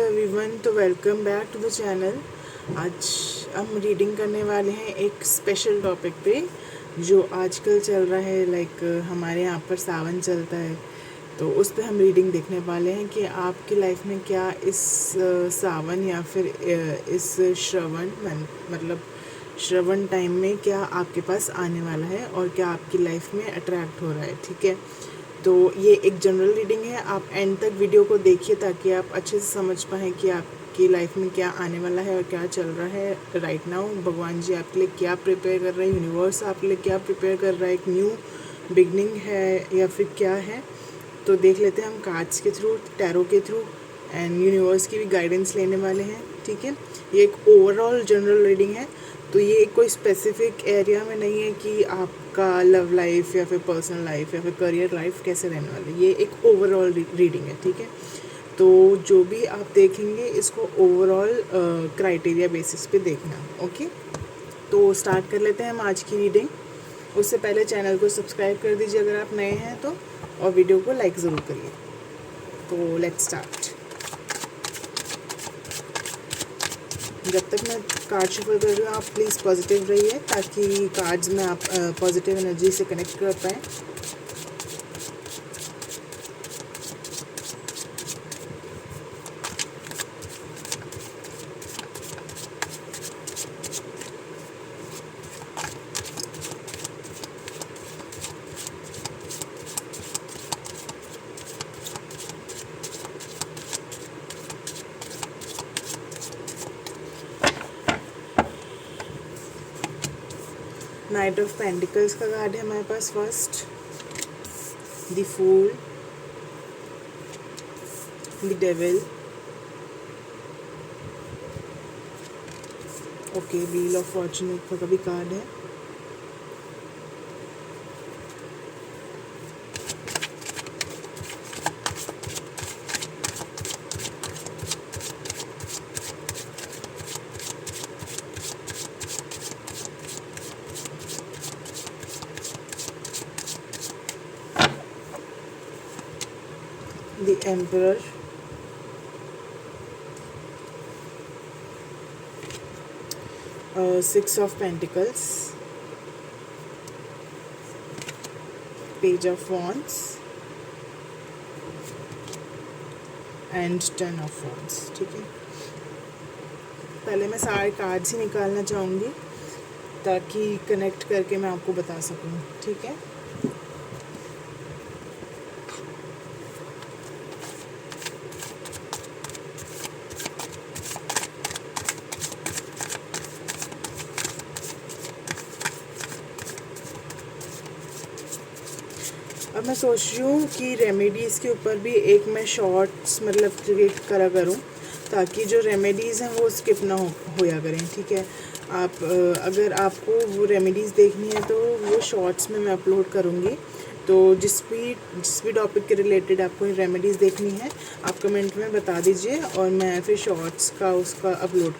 Everyone, तो welcome back to the channel. आज हम रीडिंग करने वाले हैं एक स्पेशल टॉपिक पे जो आजकल चल रहा है। हमारे यहाँ पर सावन चलता है, तो उस पे हम रीडिंग देखने वाले हैं कि आपकी लाइफ में क्या इस सावन या फिर इस श्रवण टाइम में क्या आपके पास आने वाला है और क्या आपकी लाइफ में अट्रैक्ट हो रहा है। ठीक है, तो ये एक जनरल रीडिंग है। आप एंड तक वीडियो को देखिए ताकि आप अच्छे से समझ पाएँ कि आपकी लाइफ में क्या आने वाला है और क्या चल रहा है राइट नाउ। भगवान जी आपके लिए क्या प्रिपेयर कर रहे हैं, यूनिवर्स आपके लिए क्या प्रिपेयर कर रहा है, एक न्यू बिगनिंग है या फिर क्या है। तो देख लेते हैं हम कार्ड्स के थ्रू, टैरो के थ्रू एंड यूनिवर्स की भी गाइडेंस लेने वाले हैं। ठीक है, ये एक ओवरऑल जनरल रीडिंग है, तो ये कोई स्पेसिफिक एरिया में नहीं है कि आपका लव लाइफ या फिर पर्सनल लाइफ या फिर करियर लाइफ कैसे रहने वाली है। ये एक ओवरऑल रीडिंग है। ठीक है, तो जो भी आप देखेंगे इसको ओवरऑल क्राइटेरिया बेसिस पे देखना। ओके, तो स्टार्ट कर लेते हैं हम आज की रीडिंग। उससे पहले चैनल को सब्सक्राइब कर दीजिए अगर आप नए हैं तो, और वीडियो को लाइक ज़रूर करिए। तो लेट्स स्टार्ट। जब तक मैं कार्ड शफल कर रही हूँ आप प्लीज़ पॉजिटिव रहिए ताकि कार्ड्स में आप पॉजिटिव एनर्जी से कनेक्ट कर पाएँ। नाइट ऑफ पेंटिकल्स का कार्ड है हमारे पास first, the fool, the devil, okay, wheel of fortune का भी कार्ड है, the emperor, six of pentacles, page of wands and 10 of wands. ठीक है, पहले मैं सारे कार्ड्स ही निकालना चाहूँगी ताकि कनेक्ट करके मैं आपको बता सकूँ। ठीक है, अब मैं सोच रही हूँ कि रेमेडीज़ के ऊपर भी एक मैं शॉर्ट्स क्रिएट करा करूँ ताकि जो रेमेडीज़ हैं वो स्किप ना होया करें। ठीक है, आप अगर आपको वो रेमेडीज़ देखनी है तो वो शॉर्ट्स में मैं अपलोड करूँगी। तो जिस भी टॉपिक के रिलेटेड आपको रेमेडीज़ देखनी है आप कमेंट में बता दीजिए और मैं फिर शॉर्ट्स का उसका अपलोड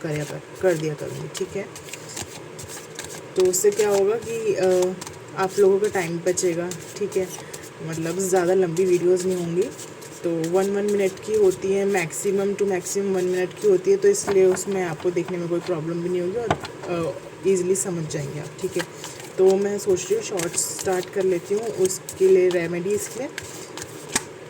कर दिया करूँगी। ठीक है, तो उससे क्या होगा कि आप लोगों का टाइम बचेगा। ठीक है, ज़्यादा लंबी वीडियोस नहीं होंगी, तो 1 मिनट की होती है, मैक्सिमम टू मैक्सिमम 1 मिनट की होती है, तो इसलिए उसमें आपको देखने में कोई प्रॉब्लम भी नहीं होगी और ईज़िली समझ जाएंगे आप। ठीक है, तो मैं सोच रही हूँ शॉर्ट्स स्टार्ट कर लेती हूँ उसके लिए, रेमेडीज़ के लिए।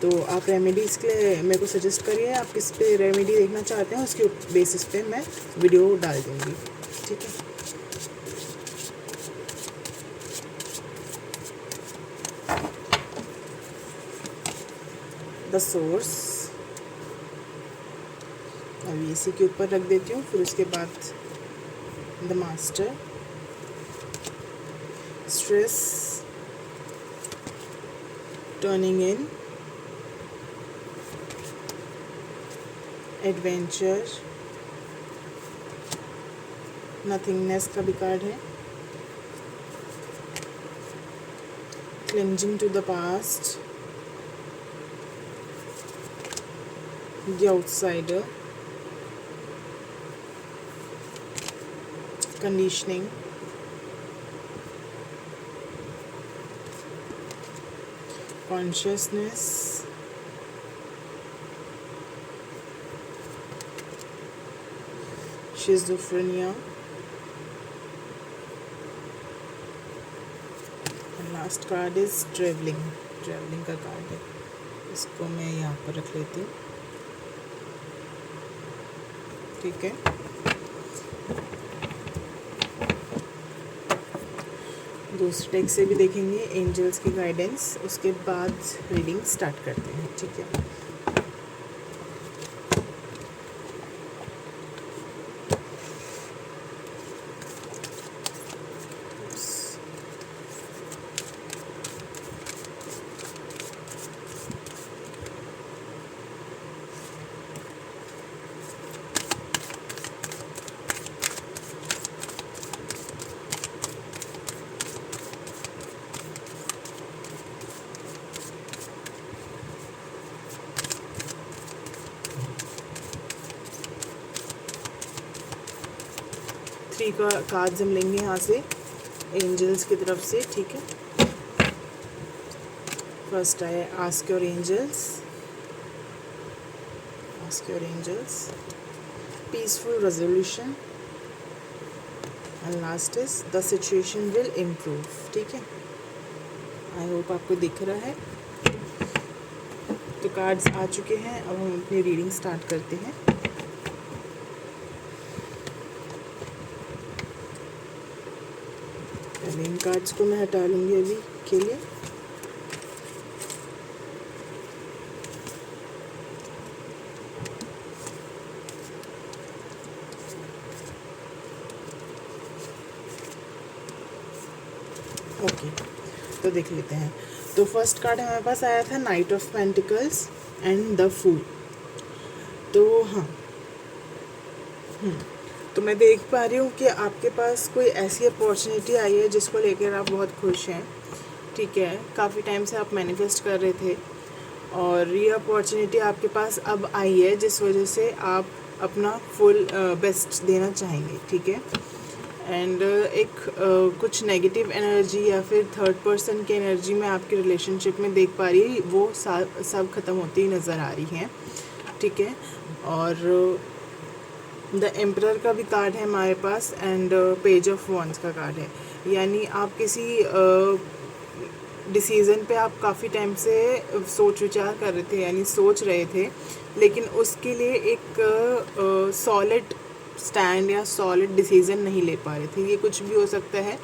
तो आप रेमेडीज़ के लिए मेरे को सजेस्ट करिए आप किस पे रेमेडी देखना चाहते हैं, उसके बेसिस पे मैं वीडियो डाल दूँगी। ठीक है, द सोर्स अभी इसी के ऊपर रख देती हूँ, फिर उसके बाद the master, stress, turning in, adventure, nothingness का भी कार्ड है, clinging to the past, the outsider, conditioning, consciousness, schizophrenia, and last card is traveling. Travelling का कार्ड है, इसको मैं यहाँ पर रख लेती हूँ, ठीक है। दूसरे टेक से भी देखेंगे एंजल्स की गाइडेंस, उसके बाद रीडिंग स्टार्ट करते हैं, ठीक है। थ्री का कार्ड्स हम लेंगे यहाँ से एंजल्स की तरफ से, ठीक है। First I ask your angels, ask your angels, peaceful resolution, and last is the situation will improve, ठीक है। आई होप आपको दिख रहा है। तो कार्ड्स आ चुके हैं, अब हम अपनी रीडिंग स्टार्ट करते हैं। इन कार्ड्स को मैं हटा लूँगी अभी के लिए। ओके, तो देख लेते हैं। तो फर्स्ट कार्ड हमारे पास आया था knight of pentacles and the fool. तो हाँ, तो मैं देख पा रही हूँ कि आपके पास कोई ऐसी अपॉर्चुनिटी आई है जिसको लेकर आप बहुत खुश हैं, ठीक है। काफ़ी टाइम से आप मैनिफेस्ट कर रहे थे और ये अपॉर्चुनिटी आपके पास अब आई है, जिस वजह से आप अपना फुल बेस्ट देना चाहेंगे, ठीक है। एंड कुछ नेगेटिव एनर्जी या फिर थर्ड पर्सन की एनर्जी में आपके रिलेशनशिप में देख पा रही, वो सब ख़त्म होती ही नज़र आ रही हैं, ठीक है। और द एम्परर का भी कार्ड है हमारे पास एंड पेज ऑफ वॉन्ड्स का कार्ड है, यानी आप किसी डिसीज़न पे आप काफ़ी टाइम से सोच विचार कर रहे थे, यानी सोच रहे थे, लेकिन उसके लिए एक सॉलिड स्टैंड या सॉलिड डिसीज़न नहीं ले पा रहे थे। ये कुछ भी हो सकता है।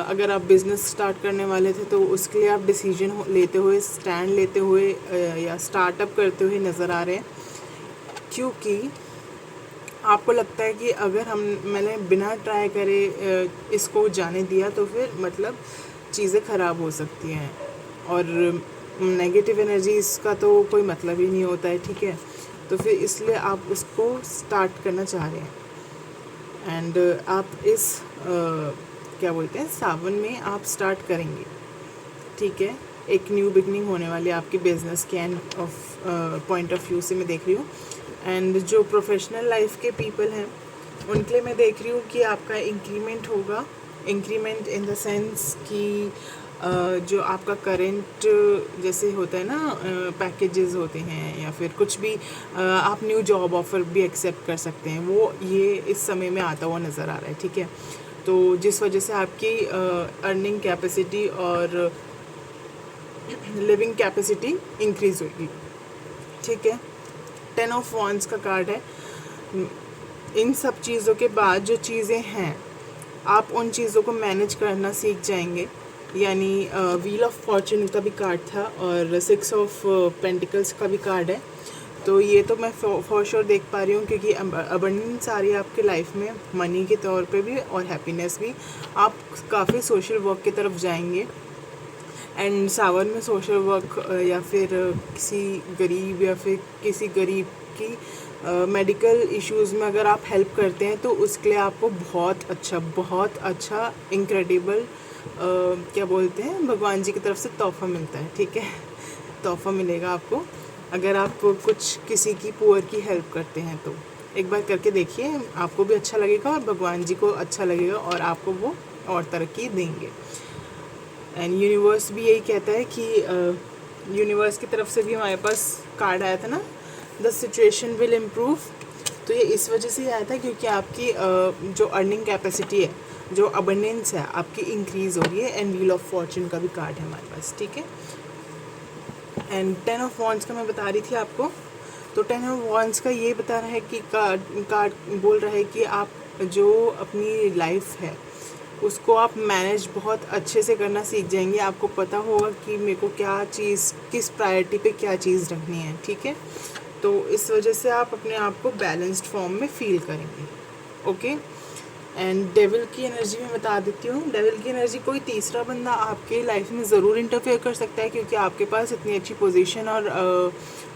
अगर आप बिज़नेस स्टार्ट करने वाले थे तो उसके लिए आप डिसीजन लेते हुए, स्टैंड लेते हुए या स्टार्टअप करते हुए नज़र आ रहे हैं, क्योंकि आपको लगता है कि अगर मैंने बिना ट्राई करे इसको जाने दिया तो फिर मतलब चीज़ें ख़राब हो सकती हैं, और नेगेटिव एनर्जी इसका तो कोई मतलब ही नहीं होता है, ठीक है। तो फिर इसलिए आप उसको स्टार्ट करना चाह रहे हैं एंड आप इस क्या बोलते हैं, सावन में आप स्टार्ट करेंगे, ठीक है। एक न्यू बिगनिंग होने वाली है आपकी बिजनेस के end of point of view से मैं देख रही हूँ। एंड जो प्रोफेशनल लाइफ के पीपल हैं उनके लिए मैं देख रही हूँ कि आपका इंक्रीमेंट होगा। इंक्रीमेंट इन द सेंस कि जो आपका करंट जैसे होता है ना, पैकेजेस होते हैं या फिर कुछ भी, आप न्यू जॉब ऑफ़र भी एक्सेप्ट कर सकते हैं, वो ये इस समय में आता हुआ नज़र आ रहा है, ठीक है। तो जिस वजह से आपकी अर्निंग कैपेसिटी और लिविंग कैपेसिटी इंक्रीज़ होगी, ठीक है। 10 ऑफ वॉन्ड्स का कार्ड है। इन सब चीज़ों के बाद जो चीज़ें हैं आप उन चीज़ों को मैनेज करना सीख जाएंगे, यानी व्हील ऑफ फॉर्चून का भी कार्ड था और 6 ऑफ पेंटिकल्स का भी कार्ड है। तो ये तो मैं फॉर श्योर देख पा रही हूँ, क्योंकि अबंडेंस आ रही है आपके लाइफ में, मनी के तौर पे भी और हैप्पीनेस भी। आप काफ़ी सोशल वर्क की तरफ जाएंगे एंड सावन में सोशल वर्क या फिर किसी गरीब की मेडिकल इश्यूज़ में अगर आप हेल्प करते हैं तो उसके लिए आपको बहुत अच्छा इनक्रेडिबल क्या बोलते हैं, भगवान जी की तरफ से तोहफ़ा मिलता है, ठीक है। तोहफ़ा मिलेगा आपको अगर आप कुछ किसी की पुअर की हेल्प करते हैं। तो एक बार करके देखिए, आपको भी अच्छा लगेगा और भगवान जी को अच्छा लगेगा और आपको वो और तरक्की देंगे। एंड यूनिवर्स भी यही कहता है कि यूनिवर्स की तरफ से भी हमारे पास कार्ड आया था ना, द सिचुएशन विल इम्प्रूव। तो ये इस वजह से आया था क्योंकि आपकी जो अर्निंग कैपेसिटी है, जो अबंडेंस है आपकी इंक्रीज़ हो रही है। एंड व्हील ऑफ फॉर्चून का भी कार्ड है हमारे पास, ठीक है। एंड 10 ऑफ वॉन्ड्स का मैं बता रही थी आपको। तो 10 ऑफ वॉन्ड्स का ये बता रहा है कि कार्ड बोल रहा है कि आप जो अपनी लाइफ है उसको आप मैनेज बहुत अच्छे से करना सीख जाएंगे। आपको पता होगा कि मेरे को क्या चीज़, किस प्रायोरिटी पे क्या चीज़ रखनी है, ठीक है। तो इस वजह से आप अपने आप को बैलेंस्ड फॉर्म में फील करेंगे, ओके। एंड डेविल की एनर्जी में बता देती हूँ। डेविल की एनर्जी, कोई तीसरा बंदा आपके लाइफ में ज़रूर इंटरफेयर कर सकता है क्योंकि आपके पास इतनी अच्छी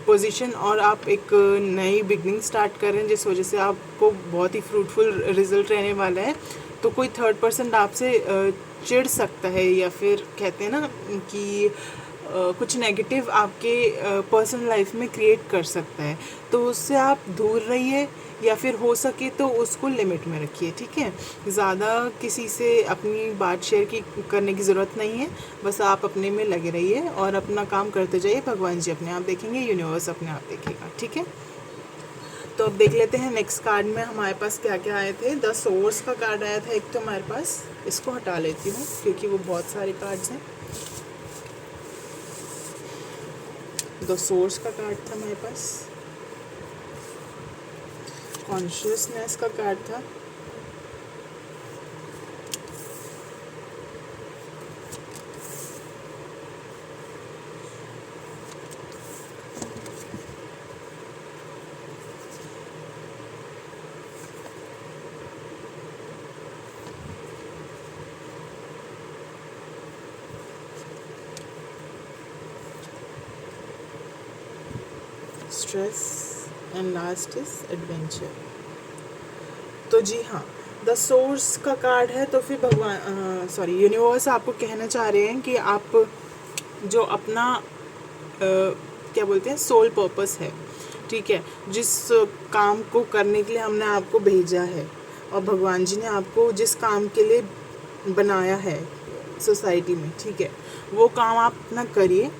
पोजीशन और आप एक नई बिगनिंग स्टार्ट कर रहे हैं, जिस वजह से आपको बहुत ही फ्रूटफुल रिजल्ट रहने वाला है। तो कोई थर्ड पर्सन आपसे चिढ़ सकता है या फिर कहते हैं ना कि कुछ नेगेटिव आपके पर्सनल लाइफ में क्रिएट कर सकता है। तो उससे आप दूर रहिए या फिर हो सके तो उसको लिमिट में रखिए, ठीक है। ज़्यादा किसी से अपनी बात शेयर करने की ज़रूरत नहीं है। बस आप अपने में लगे रहिए और अपना काम करते जाइए। भगवान जी अपने आप देखेंगे, यूनिवर्स अपने आप देखेगा, ठीक है। तो अब देख लेते हैं नेक्स्ट कार्ड में हमारे पास क्या क्या आए थे। 10 सोर्स का कार्ड आया था एक तो हमारे पास, इसको हटा लेती हूँ क्योंकि वो बहुत सारे कार्ड्स हैं। 2 सोर्स का कार्ड था हमारे पास, कॉन्शियसनेस का कार्ड था, stress and last is adventure. तो जी हाँ, द सोर्स का कार्ड है। तो फिर यूनिवर्स आपको कहना चाह रहे हैं कि आप जो अपना क्या बोलते हैं सोल पर्पस है, ठीक है, जिस काम को करने के लिए हमने आपको भेजा है और भगवान जी ने आपको जिस काम के लिए बनाया है सोसाइटी में, ठीक है, वो काम आप अपना करिए।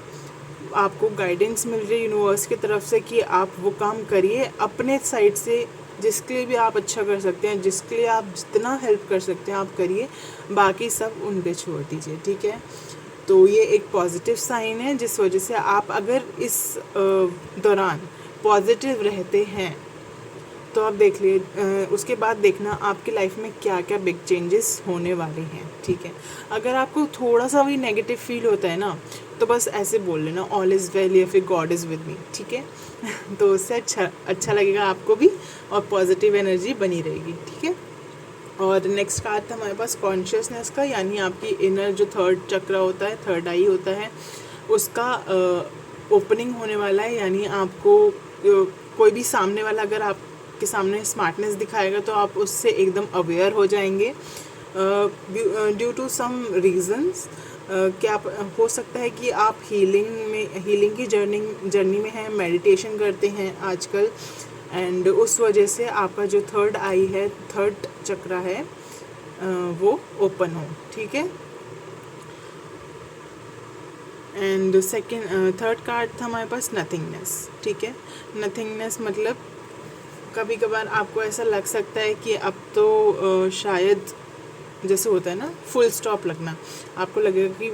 आपको गाइडेंस मिल रही है यूनिवर्स की तरफ से कि आप वो काम करिए अपने साइड से, जिसके लिए भी आप अच्छा कर सकते हैं, जिसके लिए आप जितना हेल्प कर सकते हैं आप करिए, बाकी सब उन पे छोड़ दीजिए, ठीक है। तो ये एक पॉजिटिव साइन है, जिस वजह से आप अगर इस दौरान पॉजिटिव रहते हैं तो आप देख लिए उसके बाद देखना आपकी लाइफ में क्या क्या बिग चेंजेस होने वाले हैं, ठीक है। अगर आपको थोड़ा सा भी नेगेटिव फील होता है ना तो बस ऐसे बोल लेना ऑल इज़ वेल या फिर गॉड इज़ विद मी, ठीक है। तो उससे अच्छा लगेगा आपको भी और पॉजिटिव एनर्जी बनी रहेगी, ठीक है। और नेक्स्ट कार्ड था हमारे पास कॉन्शियसनेस का, यानी आपकी इनर जो थर्ड चक्र होता है, थर्ड आई होता है, उसका ओपनिंग होने वाला है। यानी आपको कोई भी सामने वाला अगर आपके सामने स्मार्टनेस दिखाएगा तो आप उससे एकदम अवेयर हो जाएंगे ड्यू टू सम रीजंस। क्या हो सकता है कि आप हीलिंग की जर्नी में हैं, मेडिटेशन करते हैं आजकल, एंड उस वजह से आपका जो थर्ड आई है, थर्ड चक्र है, वो ओपन हो, ठीक है। एंड थर्ड कार्ड था हमारे पास नथिंगनेस, ठीक है। नथिंगनेस मतलब कभी कभार आपको ऐसा लग सकता है कि अब तो शायद जैसे होता है ना फुल स्टॉप लगना, आपको लगेगा कि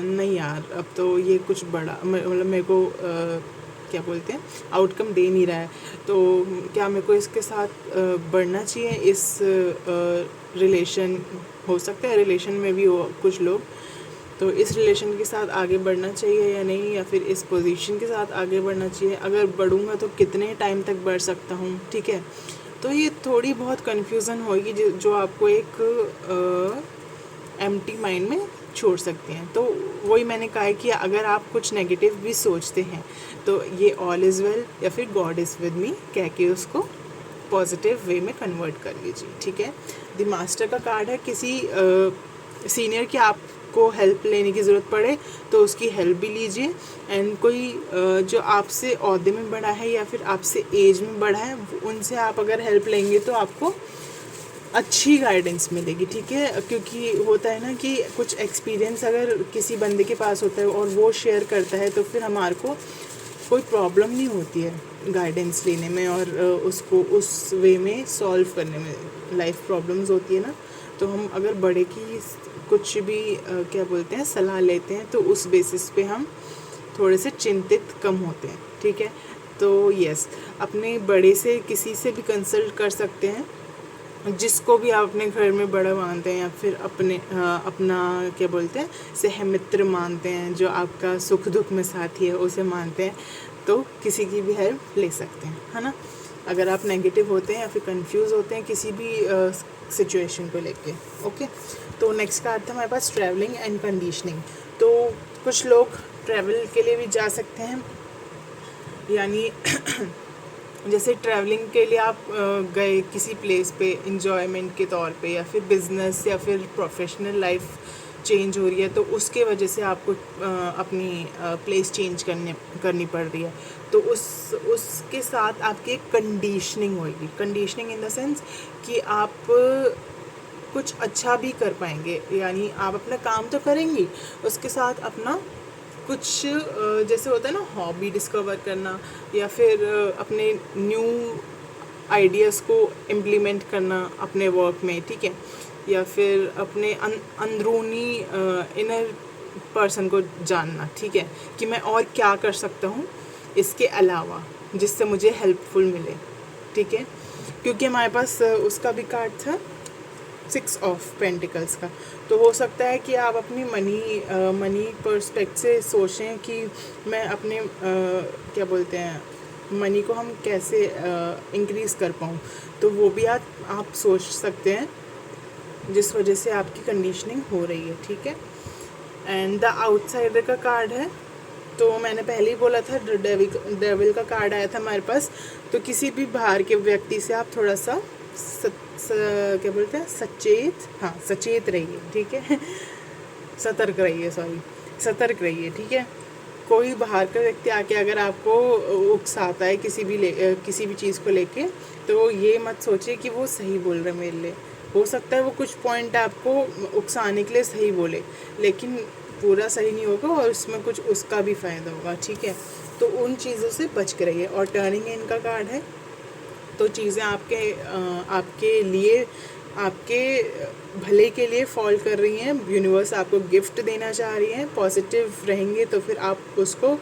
नहीं यार अब तो ये कुछ बड़ा मतलब मेरे को क्या बोलते हैं आउटकम दे नहीं रहा है, तो क्या मेरे को इसके साथ बढ़ना चाहिए, इस रिलेशन, हो सकता है रिलेशन में भी हो कुछ लोग, तो इस रिलेशन के साथ आगे बढ़ना चाहिए या नहीं, या फिर इस पोजीशन के साथ आगे बढ़ना चाहिए, अगर बढ़ूँगा तो कितने टाइम तक बढ़ सकता हूँ, ठीक है। तो ये थोड़ी बहुत कन्फ्यूज़न होगी जो आपको एक एम्प्टी माइंड में छोड़ सकती हैं। तो वही मैंने कहा है कि अगर आप कुछ नेगेटिव भी सोचते हैं तो ये ऑल इज़ वेल या फिर गॉड इज़ विद मी कह के उसको पॉजिटिव वे में कन्वर्ट कर लीजिए, ठीक है। द मास्टर का कार्ड है, किसी सीनियर की आपको हेल्प लेने की ज़रूरत पड़े तो उसकी हेल्प भी लीजिए। एंड कोई जो आपसे ओहदे में बड़ा है या फिर आपसे एज में बड़ा है, उनसे आप अगर हेल्प लेंगे तो आपको अच्छी गाइडेंस मिलेगी, ठीक है। क्योंकि होता है ना कि कुछ एक्सपीरियंस अगर किसी बंदे के पास होता है और वो शेयर करता है तो फिर हमारे को कोई प्रॉब्लम नहीं होती है गाइडेंस लेने में और उसको उस वे में सॉल्व करने में। लाइफ प्रॉब्लम्स होती है ना, तो हम अगर बड़े की कुछ भी क्या बोलते हैं सलाह लेते हैं तो उस बेसिस पे हम थोड़े से चिंतित कम होते हैं, ठीक है। तो यस, अपने बड़े से किसी से भी कंसल्ट कर सकते हैं, जिसको भी आप अपने घर में बड़ा मानते हैं या फिर अपना क्या बोलते हैं सहमित्र मानते हैं, जो आपका सुख दुख में साथी है उसे मानते हैं, तो किसी की भी हेल्प ले सकते हैं, है ना। अगर आप नेगेटिव होते हैं या फिर कंफ्यूज होते हैं किसी भी सिचुएशन को लेके। ओके, तो नेक्स्ट कार्ड था हमारे पास ट्रैवलिंग एंड कंडीशनिंग। तो कुछ लोग ट्रैवल के लिए भी जा सकते हैं, यानी जैसे ट्रैवलिंग के लिए आप गए किसी प्लेस पे इंजॉयमेंट के तौर पे, या फिर बिजनेस या फिर प्रोफेशनल लाइफ चेंज हो रही है, तो उसके वजह से आपको अपनी प्लेस चेंज करनी पड़ रही है, तो उसके साथ आपकी एक कंडीशनिंग होगी। कंडीशनिंग इन द सेंस कि आप कुछ अच्छा भी कर पाएंगे, यानी आप अपना काम तो करेंगी, उसके साथ अपना कुछ जैसे होता है ना हॉबी डिस्कवर करना, या फिर अपने न्यू आइडियाज़ को इम्प्लीमेंट करना अपने वर्क में, ठीक है, या फिर अपने अंदरूनी इनर पर्सन को जानना, ठीक है, कि मैं और क्या कर सकता हूँ इसके अलावा जिससे मुझे हेल्पफुल मिले, ठीक है। क्योंकि हमारे पास उसका भी कार्ड था 6 ऑफ पेंटिकल्स का, तो हो सकता है कि आप अपनी मनी पर्सपेक्ट से सोचें कि मैं अपने क्या बोलते हैं मनी को हम कैसे इंक्रीज़ कर पाऊँ, तो वो भी आप सोच सकते हैं, जिस वजह से आपकी कंडीशनिंग हो रही है, ठीक है। एंड द आउटसाइडर का कार्ड है, तो मैंने पहले ही बोला था डेविल का कार्ड आया था हमारे पास, तो किसी भी बाहर के व्यक्ति से आप थोड़ा सा क्या बोलते हैं सचेत रहिए, ठीक है सतर्क रहिए, ठीक है। कोई बाहर का व्यक्ति आके अगर आपको उकसाता है किसी भी चीज़ को लेके, तो ये मत सोचिए कि वो सही बोल रहे मेरे लिए। हो सकता है वो कुछ पॉइंट आपको उकसाने के लिए सही बोले, लेकिन पूरा सही नहीं होगा और उसमें कुछ उसका भी फ़ायदा होगा, ठीक है। तो उन चीज़ों से बच के रहिए। और टर्निंग इनका कार्ड है, तो चीज़ें आपके लिए, आपके भले के लिए फॉल कर रही हैं। यूनिवर्स आपको गिफ्ट देना चाह रही है। पॉजिटिव रहेंगे तो फिर आप उसको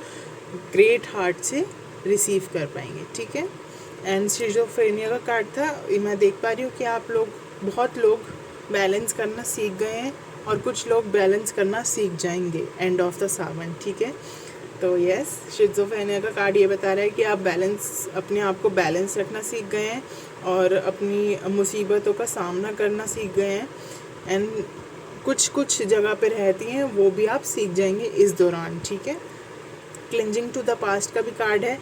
ग्रेट हार्ट से रिसीव कर पाएंगे, ठीक है। एंड शिज़ोफ्रेनिया का कार्ड था। मैं देख पा रही हूँ कि बहुत लोग बैलेंस करना सीख गए हैं और कुछ लोग बैलेंस करना सीख जाएंगे एंड ऑफ द सावन, ठीक है। तो यस, शिज़ोफ्रेनिया का कार्ड ये बता रहा है कि आप अपने आप को बैलेंस रखना सीख गए हैं और अपनी मुसीबतों का सामना करना सीख गए हैं। एंड कुछ जगह पे रहती हैं वो भी आप सीख जाएंगे इस दौरान, ठीक है। क्लिंजिंग टू द पास्ट का भी कार्ड है,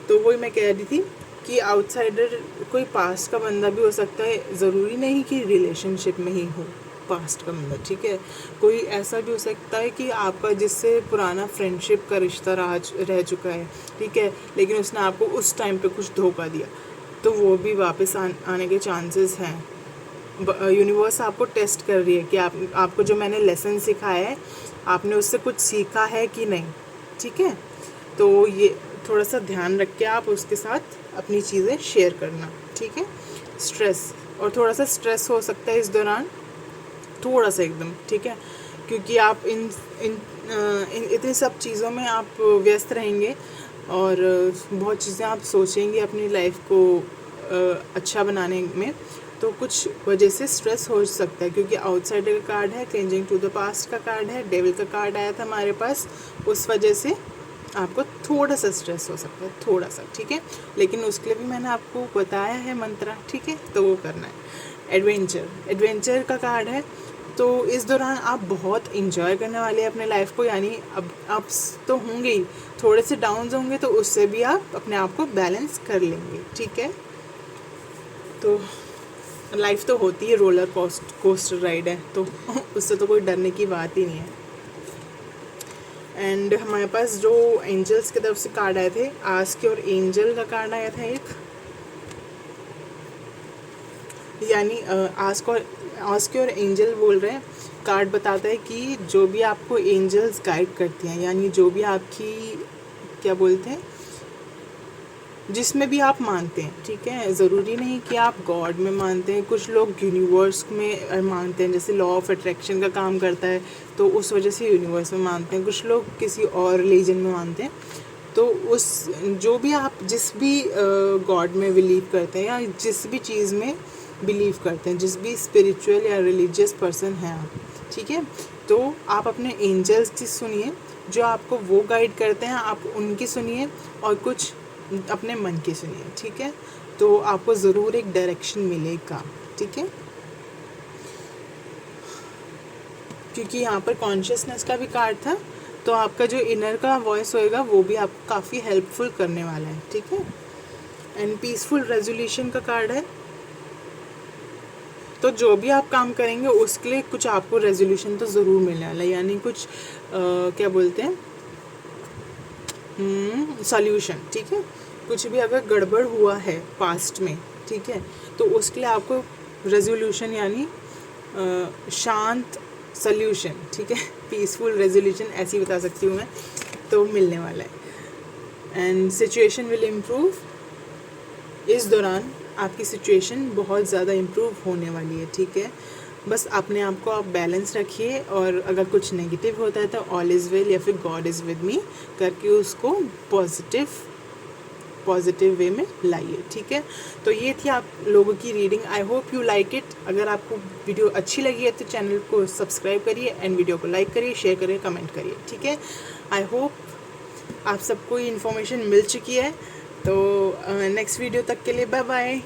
तो वही मैं कह रही थी कि आउटसाइडर कोई पास्ट का बंदा भी हो सकता है, ज़रूरी नहीं कि रिलेशनशिप में ही हो पास्ट का बंदा, ठीक है। कोई ऐसा भी हो सकता है कि आपका जिससे पुराना फ्रेंडशिप का रिश्ता रह चुका है, ठीक है, लेकिन उसने आपको उस टाइम पे कुछ धोखा दिया, तो वो भी वापस आने के चांसेस हैं। यूनिवर्स आपको टेस्ट कर रही है कि आपको जो मैंने लेसन सिखाया है आपने उससे कुछ सीखा है कि नहीं, ठीक है। तो ये थोड़ा सा ध्यान रख के आप उसके साथ अपनी चीज़ें शेयर करना, ठीक है। थोड़ा सा स्ट्रेस हो सकता है इस दौरान, थोड़ा सा एकदम, ठीक है, क्योंकि आप इतनी सब चीज़ों में आप व्यस्त रहेंगे और बहुत चीज़ें आप सोचेंगे अपनी लाइफ को अच्छा बनाने में, तो कुछ वजह से स्ट्रेस हो सकता है। क्योंकि आउटसाइडर का कार्ड है, क्लिंजिंग टू द पास्ट का कार्ड है, डेविल का कार्ड आया था हमारे पास, उस वजह से आपको थोड़ा सा स्ट्रेस हो सकता है, थोड़ा सा, ठीक है। लेकिन उसके लिए भी मैंने आपको बताया है मंत्र, ठीक है, तो वो करना है। एडवेंचर का कार्ड है, तो इस दौरान आप बहुत इंजॉय करने वाले हैं अपने लाइफ को, यानी अब अप्स तो होंगे ही, थोड़े से डाउन्स होंगे, तो उससे भी आप अपने आप को बैलेंस कर लेंगे, ठीक है। तो लाइफ तो होती है रोलर कोस्टर राइड है, तो उससे तो कोई डरने की बात ही नहीं है। एंड हमारे पास जो एंजल्स की तरफ से कार्ड आए थे, आस्क योर एंजल का कार्ड आया था एक, यानी आस्क योर एंजल बोल रहे हैं। कार्ड बताता है कि जो भी आपको एंजल्स गाइड करती हैं, यानी जो भी आपकी क्या बोलते हैं जिसमें भी आप मानते हैं, ठीक है। ज़रूरी नहीं कि आप गॉड में मानते हैं, कुछ लोग यूनिवर्स में मानते हैं, जैसे लॉ ऑफ अट्रैक्शन का काम करता है तो उस वजह से यूनिवर्स में मानते हैं, कुछ लोग किसी और रिलीजन में मानते हैं। तो उस जो भी आप जिस भी गॉड में बिलीव करते हैं या जिस भी चीज़ में बिलीव करते हैं, जिस भी स्पिरिचुअल या रिलीजियस पर्सन हैं आप, ठीक है, तो आप अपने एंजल्स की सुनिए, जो आपको वो गाइड करते हैं आप उनकी सुनिए, और कुछ अपने मन की सुनिए, ठीक है। तो आपको ज़रूर एक डायरेक्शन मिलेगा, ठीक है। क्योंकि यहाँ पर कॉन्शियसनेस का भी कार्ड था, तो आपका जो इनर का वॉइस होएगा वो भी आपको काफ़ी हेल्पफुल करने वाला है, ठीक है। एंड पीसफुल रेजोल्यूशन का कार्ड है, तो जो भी आप काम करेंगे उसके लिए कुछ आपको रेजोल्यूशन तो ज़रूर मिलने वाला है, यानी कुछ क्या बोलते हैं, सॉल्यूशन, ठीक है। कुछ भी अगर गड़बड़ हुआ है पास्ट में, ठीक है, तो उसके लिए आपको रेजोल्यूशन यानी शांत सॉल्यूशन, ठीक है, पीसफुल रेजोल्यूशन ऐसी बता सकती हूँ मैं, तो मिलने वाला है। एंड सिचुएशन विल इम्प्रूव, इस दौरान आपकी सिचुएशन बहुत ज़्यादा इम्प्रूव होने वाली है, ठीक है। बस अपने आप को आप बैलेंस रखिए, और अगर कुछ नेगेटिव होता है तो ऑल इज़ वेल या फिर गॉड इज़ विद मी करके उसको पॉजिटिव वे में लाइए, ठीक है। तो ये थी आप लोगों की reading. I hope you like it. अगर आपको वीडियो अच्छी लगी है तो चैनल को सब्सक्राइब करिए एंड वीडियो को लाइक करिए, शेयर करिए, कमेंट करिए, ठीक है। आई होप आप सबको इन्फॉर्मेशन मिल चुकी है। तो नेक्स्ट वीडियो तक के लिए बाय बाय।